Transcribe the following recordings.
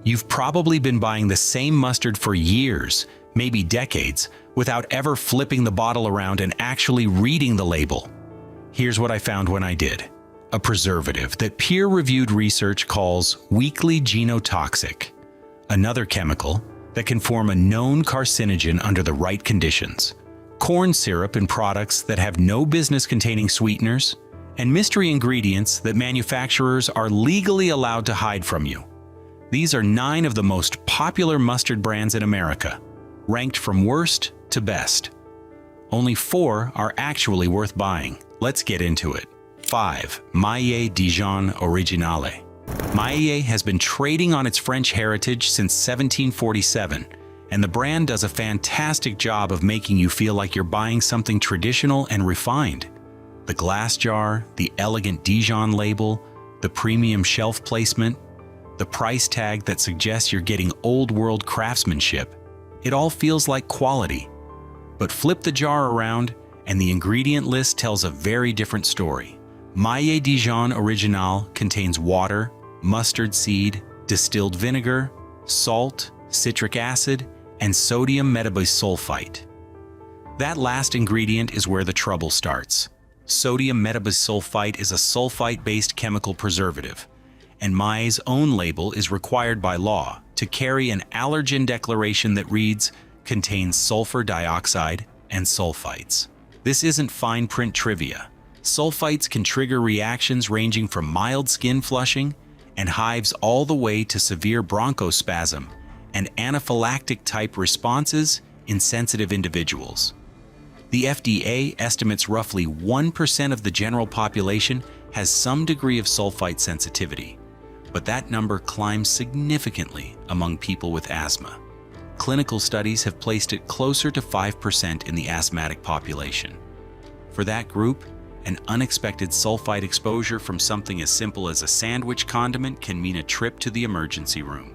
You've probably been buying the same mustard for years, maybe decades, without ever flipping the bottle around and actually reading the label. Here's what I found when I did. A preservative that peer-reviewed research calls weakly genotoxic, another chemical that can form a known carcinogen under the right conditions, corn syrup in products that have no business containing sweeteners, and mystery ingredients that manufacturers are legally allowed to hide from you. These are 9 of the most popular mustard brands in America, ranked from worst to best. Only 4 are actually worth buying. Let's get into it. 5. Maille Dijon Originale. Maille has been trading on its French heritage since 1747, and the brand does a fantastic job of making you feel like you're buying something traditional and refined. The glass jar, the elegant Dijon label, the premium shelf placement, the price tag that suggests you're getting old-world craftsmanship. It all feels like quality. But flip the jar around, and the ingredient list tells a very different story. Maille Dijon Original contains water, mustard seed, distilled vinegar, salt, citric acid, and sodium metabisulfite. That last ingredient is where the trouble starts. Sodium metabisulfite is a sulfite-based chemical preservative, and Maille's own label is required by law to carry an allergen declaration that reads, contains sulfur dioxide and sulfites. This isn't fine print trivia. Sulfites can trigger reactions ranging from mild skin flushing and hives all the way to severe bronchospasm and anaphylactic-type responses in sensitive individuals. The FDA estimates roughly 1% of the general population has some degree of sulfite sensitivity, but that number climbs significantly among people with asthma. Clinical studies have placed it closer to 5% in the asthmatic population. For that group, an unexpected sulfite exposure from something as simple as a sandwich condiment can mean a trip to the emergency room.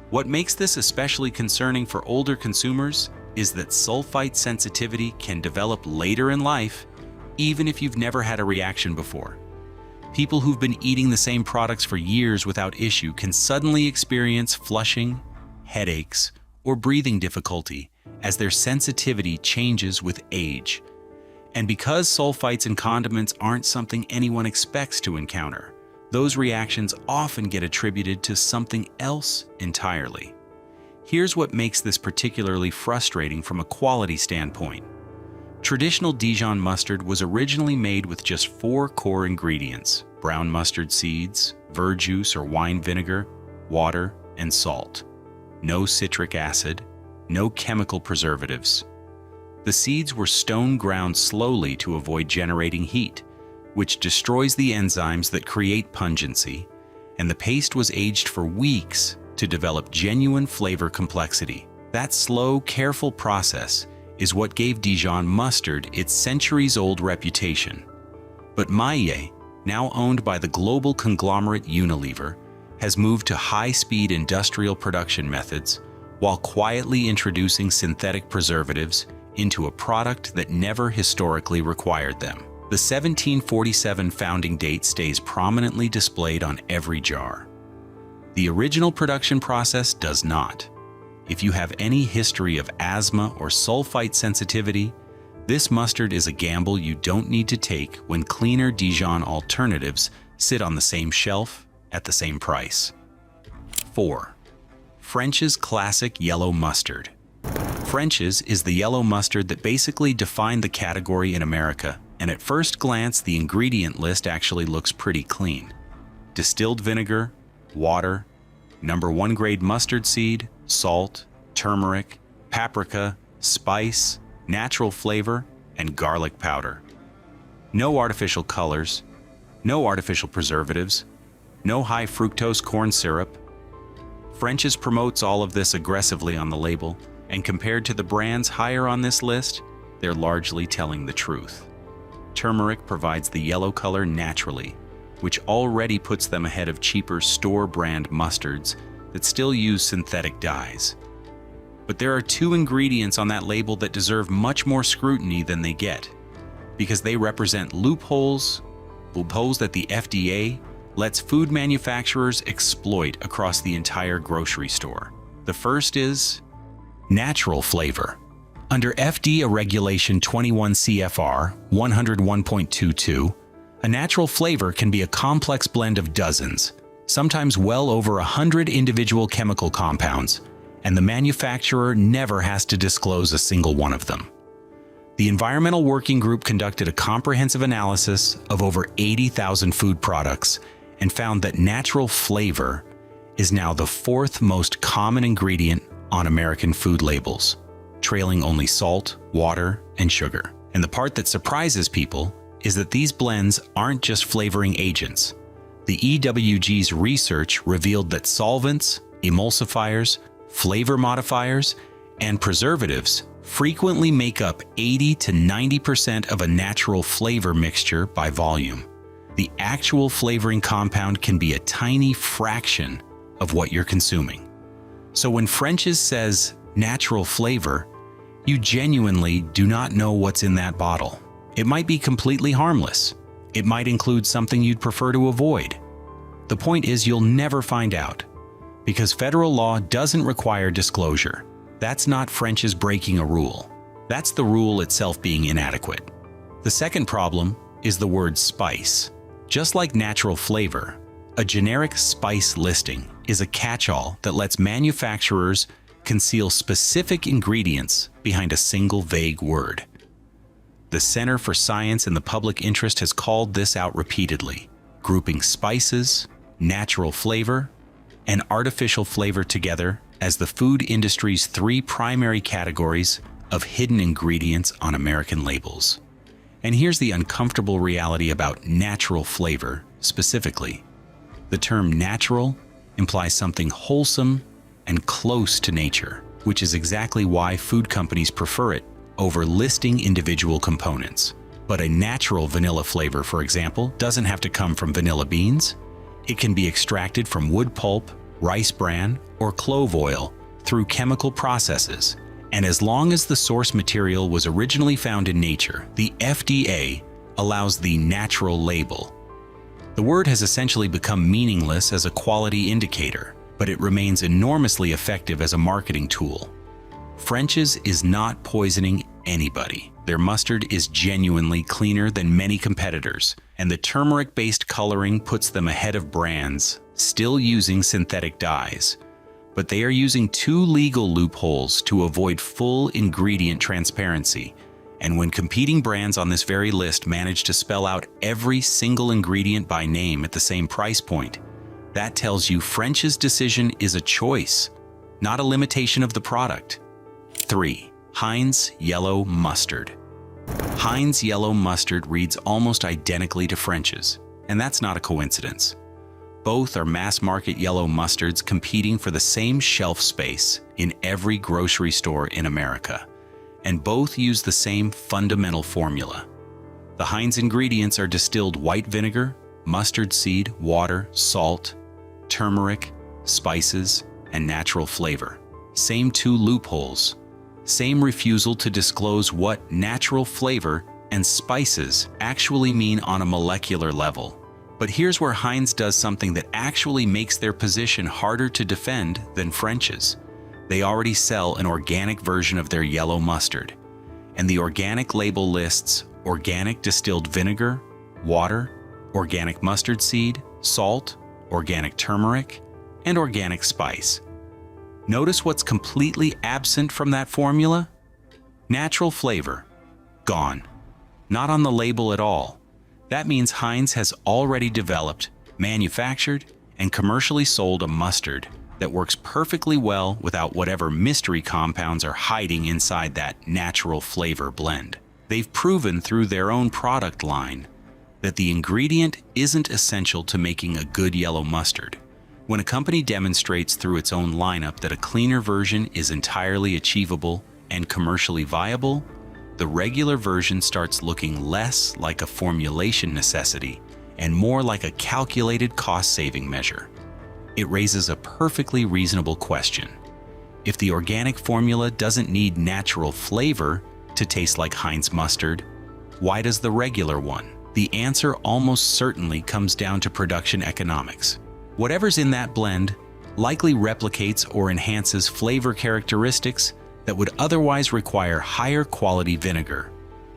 What makes this especially concerning for older consumers is that sulfite sensitivity can develop later in life, even if you've never had a reaction before. People who've been eating the same products for years without issue can suddenly experience flushing, headaches, or breathing difficulty as their sensitivity changes with age. And because sulfites in condiments aren't something anyone expects to encounter, those reactions often get attributed to something else entirely. Here's what makes this particularly frustrating from a quality standpoint. Traditional Dijon mustard was originally made with just 4 core ingredients: brown mustard seeds, verjuice or wine vinegar, water, and salt. No citric acid, no chemical preservatives. The seeds were stone ground slowly to avoid generating heat, which destroys the enzymes that create pungency, and the paste was aged for weeks to develop genuine flavor complexity. That slow, careful process is what gave Dijon mustard its centuries-old reputation. But Maille, now owned by the global conglomerate Unilever, has moved to high-speed industrial production methods while quietly introducing synthetic preservatives into a product that never historically required them. The 1747 founding date stays prominently displayed on every jar. The original production process does not. If you have any history of asthma or sulfite sensitivity, this mustard is a gamble you don't need to take when cleaner Dijon alternatives sit on the same shelf at the same price. 4. French's Classic Yellow Mustard. French's is the yellow mustard that basically defined the category in America, and at first glance the ingredient list actually looks pretty clean. Distilled vinegar, water, number 1 grade mustard seed, salt, turmeric, paprika, spice, natural flavor, and garlic powder. No artificial colors, no artificial preservatives, no high fructose corn syrup. French's promotes all of this aggressively on the label, and compared to the brands higher on this list, they're largely telling the truth. Turmeric provides the yellow color naturally, which already puts them ahead of cheaper store-brand mustards that still use synthetic dyes. But there are 2 ingredients on that label that deserve much more scrutiny than they get, because they represent loopholes that the FDA lets food manufacturers exploit across the entire grocery store. The first is natural flavor. Under FDA Regulation 21 CFR 101.22, a natural flavor can be a complex blend of dozens, sometimes well over 100 individual chemical compounds, and the manufacturer never has to disclose a single one of them. The Environmental Working Group conducted a comprehensive analysis of over 80,000 food products and found that natural flavor is now the fourth most common ingredient on American food labels, trailing only salt, water, and sugar. And the part that surprises people is that these blends aren't just flavoring agents. The EWG's research revealed that solvents, emulsifiers, flavor modifiers, and preservatives frequently make up 80 to 90% of a natural flavor mixture by volume. The actual flavoring compound can be a tiny fraction of what you're consuming. So when French's says natural flavor, you genuinely do not know what's in that bottle. It might be completely harmless. It might include something you'd prefer to avoid. The point is you'll never find out, because federal law doesn't require disclosure. That's not French's breaking a rule. That's the rule itself being inadequate. The second problem is the word spice. Just like natural flavor, a generic spice listing is a catch-all that lets manufacturers conceal specific ingredients behind a single vague word. The Center for Science and the Public Interest has called this out repeatedly, grouping spices, natural flavor, and artificial flavor together as the food industry's three primary categories of hidden ingredients on American labels. And here's the uncomfortable reality about natural flavor specifically. The term natural implies something wholesome and close to nature, which is exactly why food companies prefer it over listing individual components. But a natural vanilla flavor, for example, doesn't have to come from vanilla beans. It can be extracted from wood pulp, rice bran, or clove oil through chemical processes. And as long as the source material was originally found in nature, the FDA allows the natural label. The word has essentially become meaningless as a quality indicator, but it remains enormously effective as a marketing tool. French's is not poisoning anybody. Their mustard is genuinely cleaner than many competitors, and the turmeric-based coloring puts them ahead of brands still using synthetic dyes. But they are using two legal loopholes to avoid full ingredient transparency. And when competing brands on this very list manage to spell out every single ingredient by name at the same price point, that tells you French's decision is a choice, not a limitation of the product. 3. Heinz Yellow Mustard. Heinz Yellow Mustard reads almost identically to French's, and that's not a coincidence. Both are mass-market yellow mustards competing for the same shelf space in every grocery store in America, and both use the same fundamental formula. The Heinz ingredients are distilled white vinegar, mustard seed, water, salt, turmeric, spices, and natural flavor. Same two loopholes. Same refusal to disclose what natural flavor and spices actually mean on a molecular level. But here's where Heinz does something that actually makes their position harder to defend than French's. They already sell an organic version of their yellow mustard, and the organic label lists organic distilled vinegar, water, organic mustard seed, salt, organic turmeric, and organic spice. Notice what's completely absent from that formula? Natural flavor. Gone. Not on the label at all. That means Heinz has already developed, manufactured, and commercially sold a mustard that works perfectly well without whatever mystery compounds are hiding inside that natural flavor blend. They've proven through their own product line that the ingredient isn't essential to making a good yellow mustard. When a company demonstrates through its own lineup that a cleaner version is entirely achievable and commercially viable, the regular version starts looking less like a formulation necessity and more like a calculated cost-saving measure. It raises a perfectly reasonable question. If the organic formula doesn't need natural flavor to taste like Heinz mustard, why does the regular one? The answer almost certainly comes down to production economics. Whatever's in that blend likely replicates or enhances flavor characteristics that would otherwise require higher quality vinegar,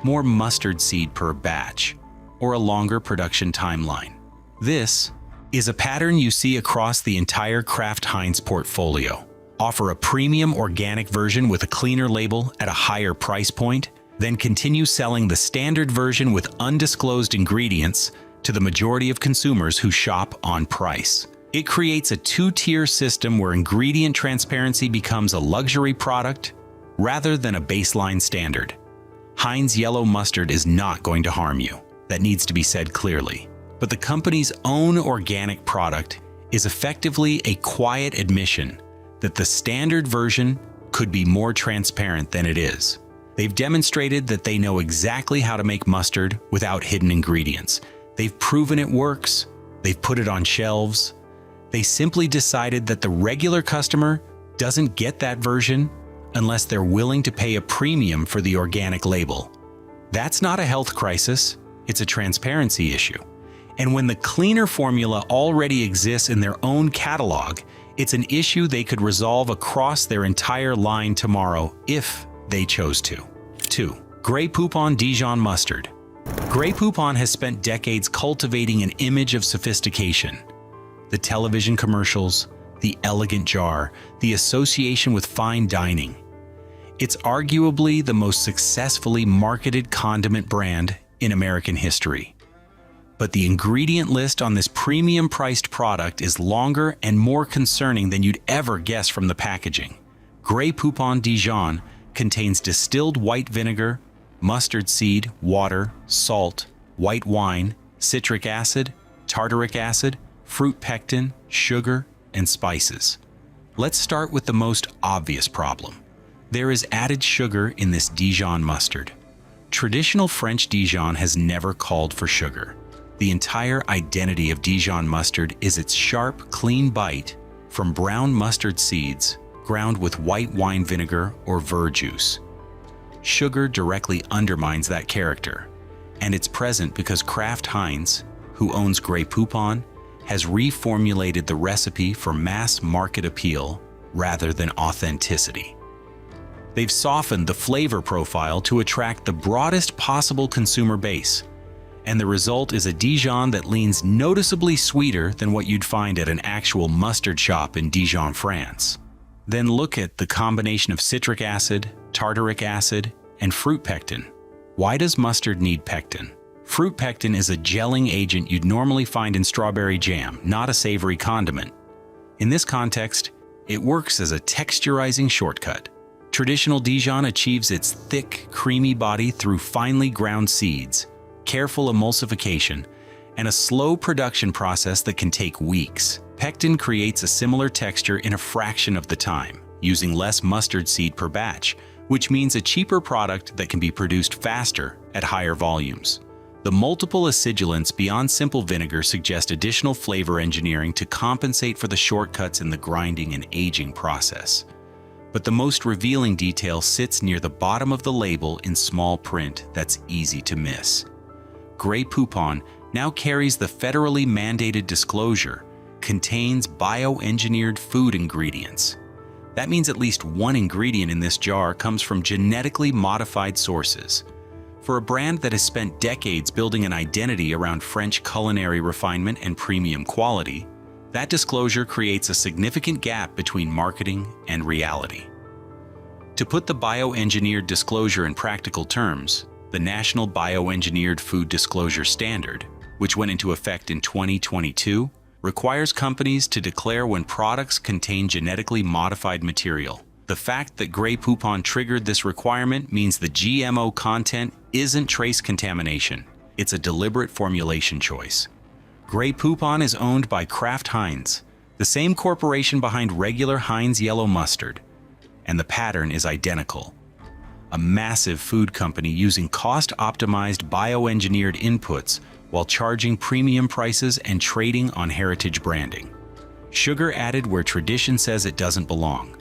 more mustard seed per batch, or a longer production timeline. This is a pattern you see across the entire Kraft Heinz portfolio. Offer a premium organic version with a cleaner label at a higher price point, then continue selling the standard version with undisclosed ingredients to the majority of consumers who shop on price. It creates a two-tier system where ingredient transparency becomes a luxury product rather than a baseline standard. Heinz yellow mustard is not going to harm you. That needs to be said clearly. But the company's own organic product is effectively a quiet admission that the standard version could be more transparent than it is. They've demonstrated that they know exactly how to make mustard without hidden ingredients. They've proven it works. They've put it on shelves. They simply decided that the regular customer doesn't get that version unless they're willing to pay a premium for the organic label. That's not a health crisis, it's a transparency issue. And when the cleaner formula already exists in their own catalog, it's an issue they could resolve across their entire line tomorrow if they chose to. 2. Grey Poupon Dijon Mustard. Grey Poupon has spent decades cultivating an image of sophistication. The television commercials, the elegant jar, the association with fine dining. It's arguably the most successfully marketed condiment brand in American history. But the ingredient list on this premium-priced product is longer and more concerning than you'd ever guess from the packaging. Grey Poupon Dijon contains distilled white vinegar, mustard seed, water, salt, white wine, citric acid, tartaric acid, fruit pectin, sugar, and spices. Let's start with the most obvious problem. There is added sugar in this Dijon mustard. Traditional French Dijon has never called for sugar. The entire identity of Dijon mustard is its sharp, clean bite from brown mustard seeds ground with white wine vinegar or verjuice. Sugar directly undermines that character, and it's present because Kraft Heinz, who owns Grey Poupon, has reformulated the recipe for mass market appeal rather than authenticity. They've softened the flavor profile to attract the broadest possible consumer base, and the result is a Dijon that leans noticeably sweeter than what you'd find at an actual mustard shop in Dijon, France. Then look at the combination of citric acid, tartaric acid, and fruit pectin. Why does mustard need pectin? Fruit pectin is a gelling agent you'd normally find in strawberry jam, not a savory condiment. In this context, it works as a texturizing shortcut. Traditional Dijon achieves its thick, creamy body through finely ground seeds, careful emulsification, and a slow production process that can take weeks. Pectin creates a similar texture in a fraction of the time, using less mustard seed per batch, which means a cheaper product that can be produced faster at higher volumes. The multiple acidulants beyond simple vinegar suggest additional flavor engineering to compensate for the shortcuts in the grinding and aging process. But the most revealing detail sits near the bottom of the label in small print that's easy to miss. Grey Poupon now carries the federally mandated disclosure, contains bioengineered food ingredients. That means at least one ingredient in this jar comes from genetically modified sources. For a brand that has spent decades building an identity around French culinary refinement and premium quality, that disclosure creates a significant gap between marketing and reality. To put the bioengineered disclosure in practical terms, the National Bioengineered Food Disclosure Standard, which went into effect in 2022, requires companies to declare when products contain genetically modified material. The fact that Grey Poupon triggered this requirement means the GMO content isn't trace contamination. It's a deliberate formulation choice. Grey Poupon is owned by Kraft Heinz, the same corporation behind regular Heinz yellow mustard, and the pattern is identical. A massive food company using cost-optimized bioengineered inputs while charging premium prices and trading on heritage branding. Sugar added where tradition says it doesn't belong.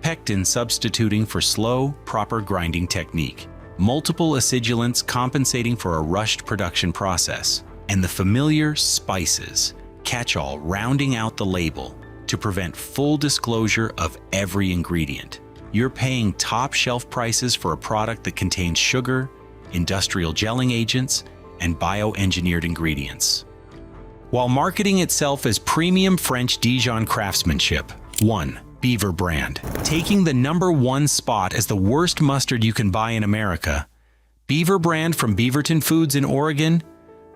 Pectin substituting for slow, proper grinding technique. multiple acidulants compensating for a rushed production process, and the familiar spices catch-all rounding out the label to prevent full disclosure of every ingredient. You're paying top-shelf prices for a product that contains sugar, industrial gelling agents, and bioengineered ingredients, while marketing itself as premium French Dijon craftsmanship. 1. Beaver brand. Taking the #1 spot as the worst mustard you can buy in America, Beaver brand from Beaverton Foods in Oregon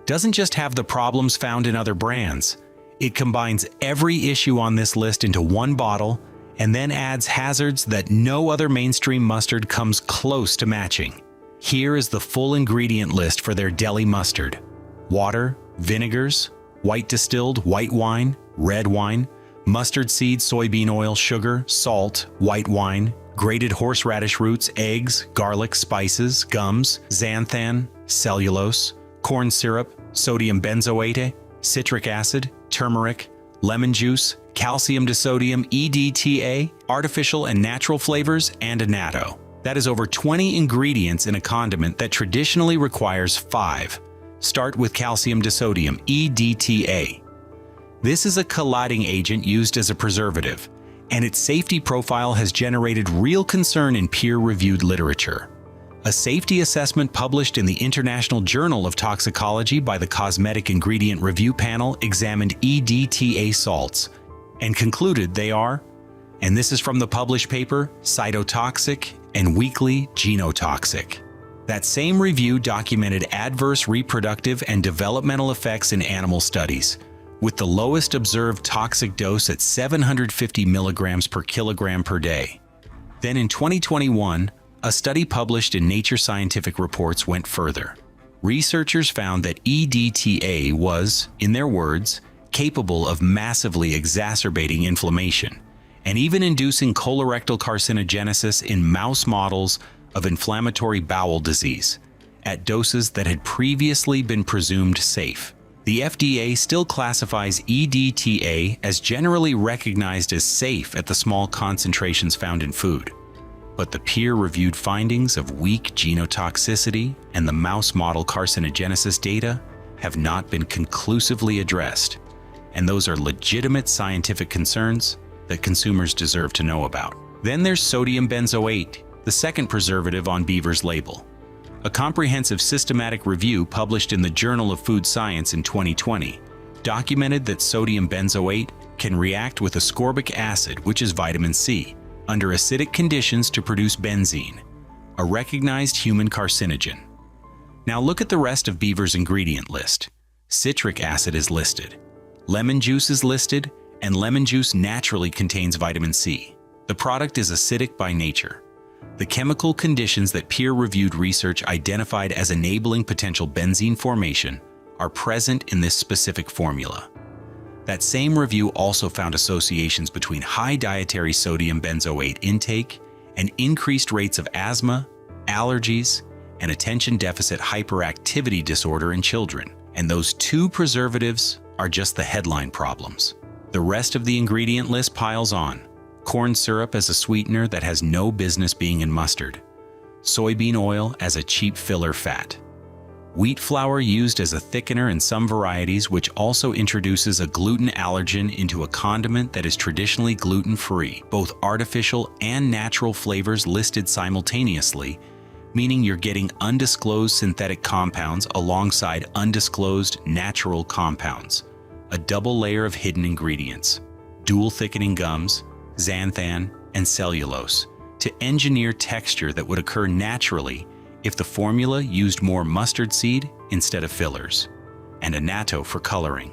doesn't just have the problems found in other brands. It combines every issue on this list into one bottle and then adds hazards that no other mainstream mustard comes close to matching. Here is the full ingredient list for their deli mustard: water, vinegars, white distilled white wine, red wine, mustard seed, soybean oil, sugar, salt, white wine, grated horseradish roots, eggs, garlic, spices, gums, xanthan, cellulose, corn syrup, sodium benzoate, citric acid, turmeric, lemon juice, calcium disodium EDTA, artificial and natural flavors, and annatto. That is over 20 ingredients in a condiment that traditionally requires 5. Start with calcium disodium EDTA. This is a colliding agent used as a preservative, and its safety profile has generated real concern in peer-reviewed literature. A safety assessment published in the International Journal of Toxicology by the Cosmetic Ingredient Review Panel examined EDTA salts and concluded they are, and this is from the published paper, cytotoxic and weakly genotoxic. That same review documented adverse reproductive and developmental effects in animal studies, with the lowest observed toxic dose at 750 milligrams per kilogram per day. Then in 2021, a study published in Nature Scientific Reports went further. Researchers found that EDTA was, in their words, capable of massively exacerbating inflammation and even inducing colorectal carcinogenesis in mouse models of inflammatory bowel disease at doses that had previously been presumed safe. The FDA still classifies EDTA as generally recognized as safe at the small concentrations found in food. But the peer-reviewed findings of weak genotoxicity and the mouse model carcinogenesis data have not been conclusively addressed, and those are legitimate scientific concerns that consumers deserve to know about. Then there's sodium benzoate, the second preservative on Beaver's label. A comprehensive systematic review published in the Journal of Food Science in 2020 documented that sodium benzoate can react with ascorbic acid, which is vitamin C, under acidic conditions to produce benzene, a recognized human carcinogen. Now look at the rest of Beaver's ingredient list. Citric acid is listed, lemon juice is listed, and lemon juice naturally contains vitamin C. The product is acidic by nature. The chemical conditions that peer-reviewed research identified as enabling potential benzene formation are present in this specific formula. That same review also found associations between high dietary sodium benzoate intake and increased rates of asthma, allergies, and attention deficit hyperactivity disorder in children. And those 2 preservatives are just the headline problems. The rest of the ingredient list piles on. Corn syrup as a sweetener that has no business being in mustard. Soybean oil as a cheap filler fat. Wheat flour used as a thickener in some varieties, which also introduces a gluten allergen into a condiment that is traditionally gluten-free. Both artificial and natural flavors listed simultaneously, meaning you're getting undisclosed synthetic compounds alongside undisclosed natural compounds. A double layer of hidden ingredients. Dual thickening gums, xanthan, and cellulose to engineer texture that would occur naturally if the formula used more mustard seed instead of fillers, and annatto for coloring.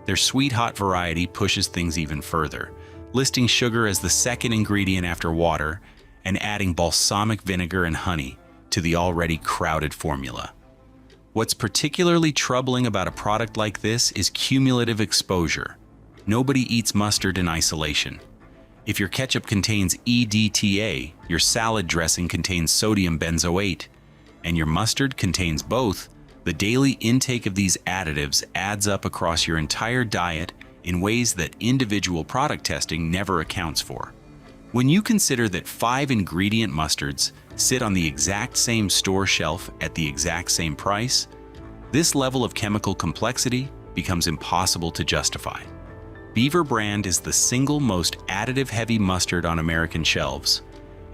Their sweet hot variety pushes things even further, listing sugar as the second ingredient after water and adding balsamic vinegar and honey to the already crowded formula. What's particularly troubling about a product like this is cumulative exposure. Nobody eats mustard in isolation. If your ketchup contains EDTA, your salad dressing contains sodium benzoate, and your mustard contains both, the daily intake of these additives adds up across your entire diet in ways that individual product testing never accounts for. When you consider that 5-ingredient mustards sit on the exact same store shelf at the exact same price, this level of chemical complexity becomes impossible to justify. Beaver brand is the single most additive-heavy mustard on American shelves,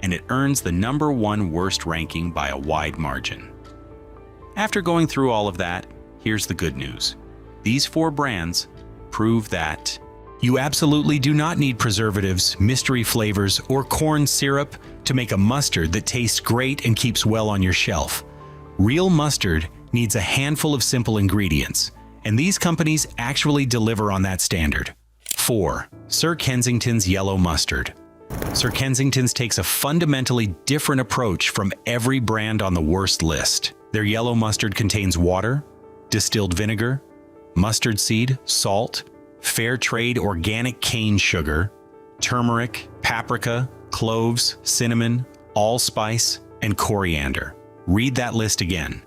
and it earns the #1 worst ranking by a wide margin. After going through all of that, here's the good news. These 4 brands prove that you absolutely do not need preservatives, mystery flavors, or corn syrup to make a mustard that tastes great and keeps well on your shelf. Real mustard needs a handful of simple ingredients, and these companies actually deliver on that standard. 4. Sir Kensington's Yellow Mustard. Sir Kensington's takes a fundamentally different approach from every brand on the worst list. Their yellow mustard contains water, distilled vinegar, mustard seed, salt, fair trade organic cane sugar, turmeric, paprika, cloves, cinnamon, allspice, and coriander. Read that list again.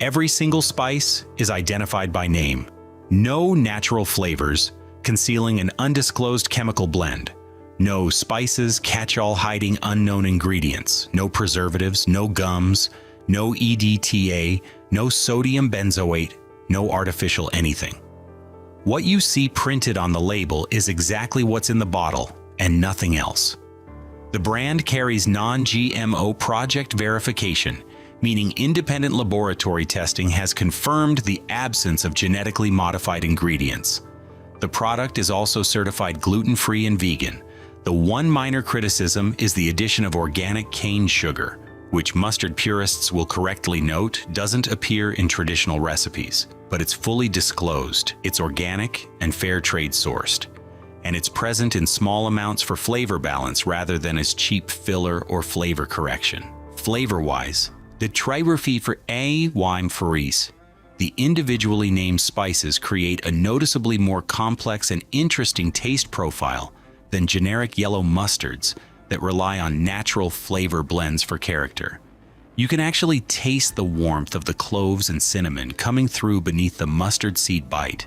Every single spice is identified by name. No natural flavors, concealing an undisclosed chemical blend. No spices catch-all hiding unknown ingredients. No preservatives, no gums, no EDTA, no sodium benzoate, no artificial anything. What you see printed on the label is exactly what's in the bottle and nothing else. The brand carries non-GMO project verification, meaning independent laboratory testing has confirmed the absence of genetically modified ingredients. The product is also certified gluten-free and vegan. The one minor criticism is the addition of organic cane sugar, which mustard purists will correctly note doesn't appear in traditional recipes, but it's fully disclosed, it's organic and fair trade sourced, and it's present in small amounts for flavor balance rather than as cheap filler or flavor correction. Flavor-wise, the trigraphy for A. Wime Faris, the individually named spices create a noticeably more complex and interesting taste profile than generic yellow mustards that rely on natural flavor blends for character. You can actually taste the warmth of the cloves and cinnamon coming through beneath the mustard seed bite,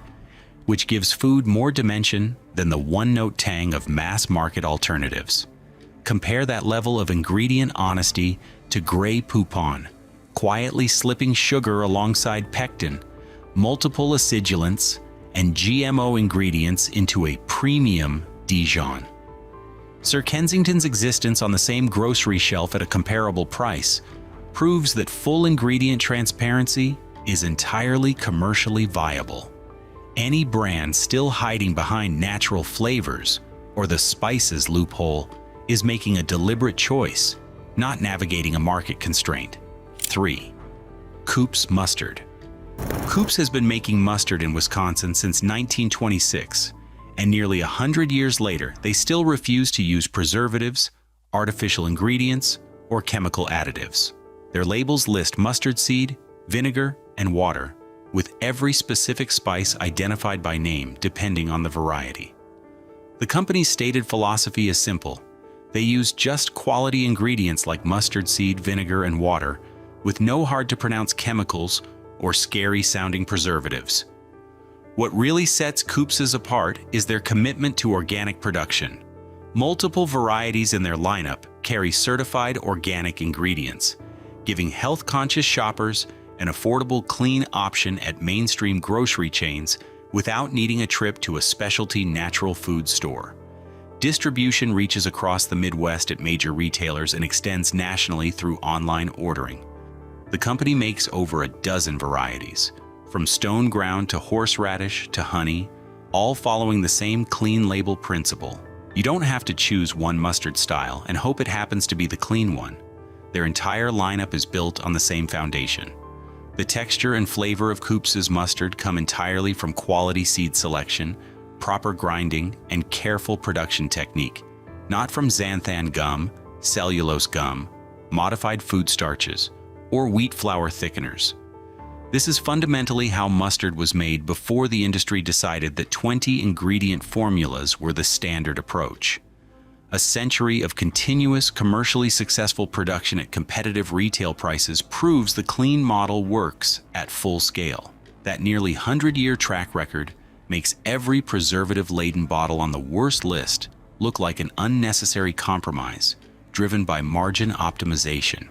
which gives food more dimension than the one-note tang of mass-market alternatives. Compare that level of ingredient honesty to Grey Poupon, quietly slipping sugar alongside pectin, multiple acidulants, and GMO ingredients into a premium Dijon. Sir Kensington's existence on the same grocery shelf at a comparable price proves that full ingredient transparency is entirely commercially viable. Any brand still hiding behind natural flavors or the spices loophole is making a deliberate choice, not navigating a market constraint. 3. Coop's Mustard. Coop's has been making mustard in Wisconsin since 1926, and nearly 100 years later, they still refuse to use preservatives, artificial ingredients, or chemical additives. Their labels list mustard seed, vinegar, and water, with every specific spice identified by name depending on the variety. The company's stated philosophy is simple. They use just quality ingredients like mustard seed, vinegar, and water, with no hard-to-pronounce chemicals or scary-sounding preservatives. What really sets Coop's apart is their commitment to organic production. Multiple varieties in their lineup carry certified organic ingredients, giving health-conscious shoppers an affordable, clean option at mainstream grocery chains without needing a trip to a specialty natural food store. Distribution reaches across the Midwest at major retailers and extends nationally through online ordering. The company makes over a dozen varieties, from stone ground to horseradish to honey, all following the same clean label principle. You don't have to choose one mustard style and hope it happens to be the clean one. Their entire lineup is built on the same foundation. The texture and flavor of Coop's mustard come entirely from quality seed selection, proper grinding, and careful production technique, not from xanthan gum, cellulose gum, modified food starches, or wheat flour thickeners. This is fundamentally how mustard was made before the industry decided that 20-ingredient formulas were the standard approach. A century of continuous, commercially successful production at competitive retail prices proves the clean model works at full scale. That nearly 100-year track record makes every preservative-laden bottle on the worst list look like an unnecessary compromise driven by margin optimization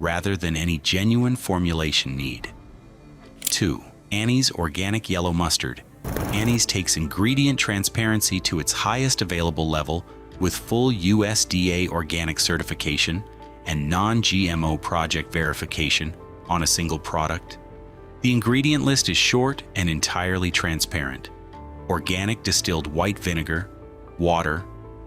rather than any genuine formulation need. 2. Annie's Organic Yellow Mustard. Annie's takes ingredient transparency to its highest available level with full USDA organic certification and non-GMO project verification on a single product. The ingredient list is short and entirely transparent. Organic distilled white vinegar, water,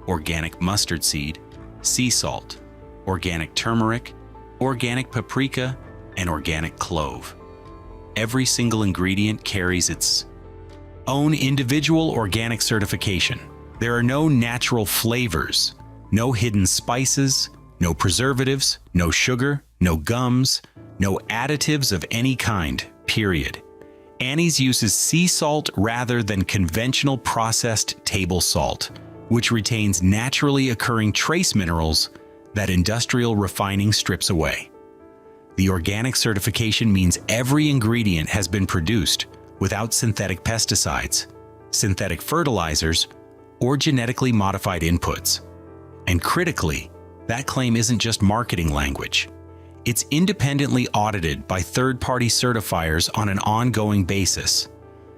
organic mustard seed, sea salt, organic turmeric, organic paprika, and organic clove. Every single ingredient carries its own individual organic certification. There are no natural flavors, no hidden spices, no preservatives, no sugar, no gums, no additives of any kind, period. Annie's uses sea salt rather than conventional processed table salt, which retains naturally occurring trace minerals that industrial refining strips away. The organic certification means every ingredient has been produced without synthetic pesticides, synthetic fertilizers, or genetically modified inputs. And critically, that claim isn't just marketing language. It's independently audited by third-party certifiers on an ongoing basis.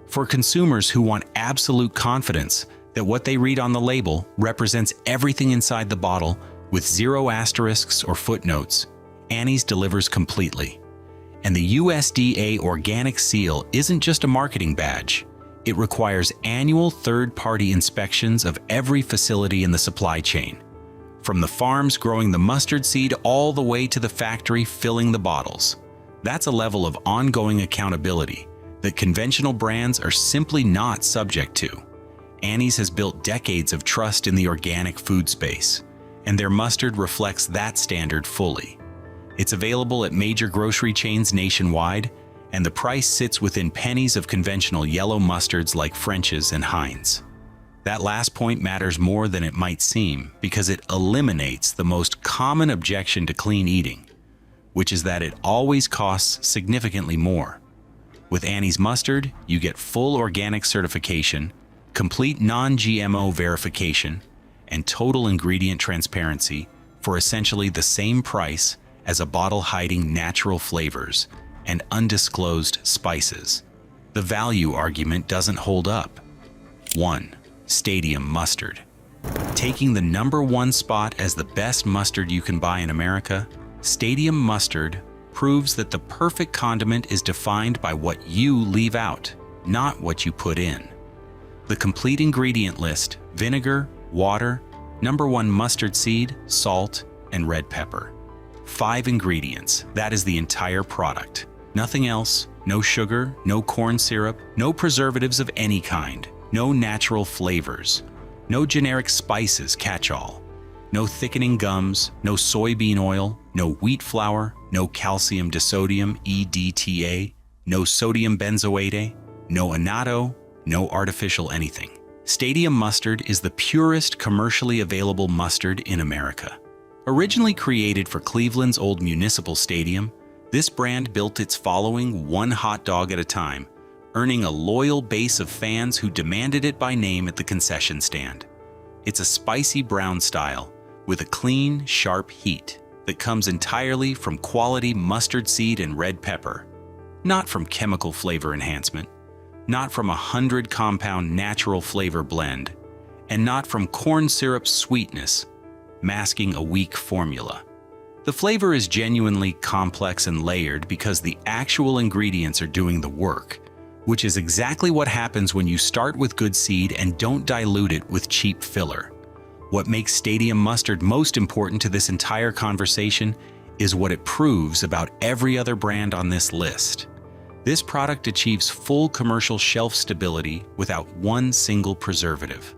For consumers who want absolute confidence that what they read on the label represents everything inside the bottle with zero asterisks or footnotes, Annie's delivers completely. And the USDA Organic Seal isn't just a marketing badge. It requires annual third-party inspections of every facility in the supply chain, from the farms growing the mustard seed all the way to the factory filling the bottles. That's a level of ongoing accountability that conventional brands are simply not subject to. Annie's has built decades of trust in the organic food space, and their mustard reflects that standard fully. It's available at major grocery chains nationwide, and the price sits within pennies of conventional yellow mustards like French's and Heinz. That last point matters more than it might seem because it eliminates the most common objection to clean eating, which is that it always costs significantly more. With Annie's mustard, you get full organic certification, complete non-GMO verification, and total ingredient transparency for essentially the same price as a bottle hiding natural flavors and undisclosed spices. The value argument doesn't hold up. 1. Stadium Mustard. Taking the #1 spot as the best mustard you can buy in America, Stadium Mustard proves that the perfect condiment is defined by what you leave out, not what you put in. The complete ingredient list: vinegar, water, #1 mustard seed, salt, and red pepper. 5 ingredients. That is the entire product. Nothing else. No sugar, no corn syrup, no preservatives of any kind, no natural flavors, no generic spices catch-all, no thickening gums, no soybean oil, no wheat flour, no calcium disodium EDTA, no sodium benzoate, no annatto, no artificial anything. Stadium Mustard is the purest commercially available mustard in America. Originally created for Cleveland's old municipal stadium, this brand built its following one hot dog at a time, earning a loyal base of fans who demanded it by name at the concession stand. It's a spicy brown style with a clean, sharp heat that comes entirely from quality mustard seed and red pepper, not from chemical flavor enhancement, not from a 100-compound natural flavor blend, and not from corn syrup sweetness masking a weak formula. The flavor is genuinely complex and layered because the actual ingredients are doing the work, which is exactly what happens when you start with good seed and don't dilute it with cheap filler. What makes Stadium Mustard most important to this entire conversation is what it proves about every other brand on this list. This product achieves full commercial shelf stability without one single preservative.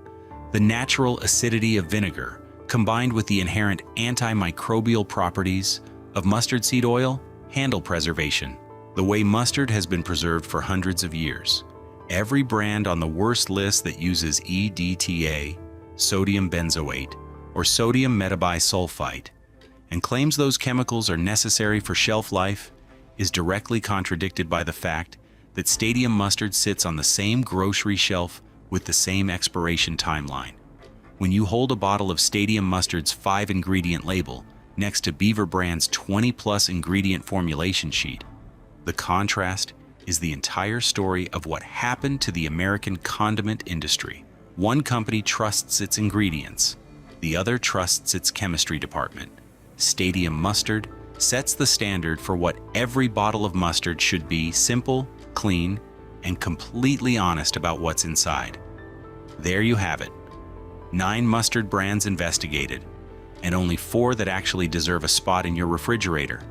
The natural acidity of vinegar, combined with the inherent antimicrobial properties of mustard seed oil, handle preservation the way mustard has been preserved for hundreds of years. Every brand on the worst list that uses EDTA, sodium benzoate, or sodium metabisulfite, and claims those chemicals are necessary for shelf life is directly contradicted by the fact that Stadium Mustard sits on the same grocery shelf with the same expiration timeline. When you hold a bottle of Stadium Mustard's 5-ingredient label next to Beaver Brand's 20-plus ingredient formulation sheet, the contrast is the entire story of what happened to the American condiment industry. One company trusts its ingredients, the other trusts its chemistry department. Stadium Mustard sets the standard for what every bottle of mustard should be: simple, clean, and completely honest about what's inside. There you have it. 9 mustard brands investigated, and only 4 that actually deserve a spot in your refrigerator.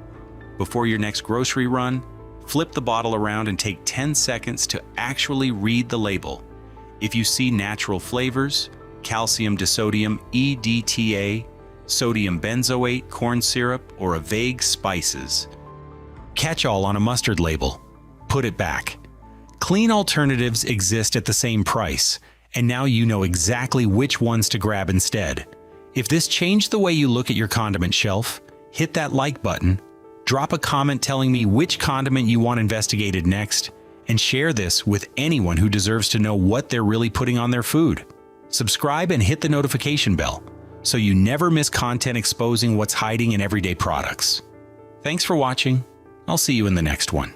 Before your next grocery run, flip the bottle around and take 10 seconds to actually read the label. If you see natural flavors, calcium disodium EDTA, sodium benzoate, corn syrup, or a vague spices catch-all on a mustard label, put it back. Clean alternatives exist at the same price, and now you know exactly which ones to grab instead. If this changed the way you look at your condiment shelf, hit that like button, drop a comment telling me which condiment you want investigated next, and share this with anyone who deserves to know what they're really putting on their food. Subscribe and hit the notification bell so you never miss content exposing what's hiding in everyday products. Thanks for watching. I'll see you in the next one.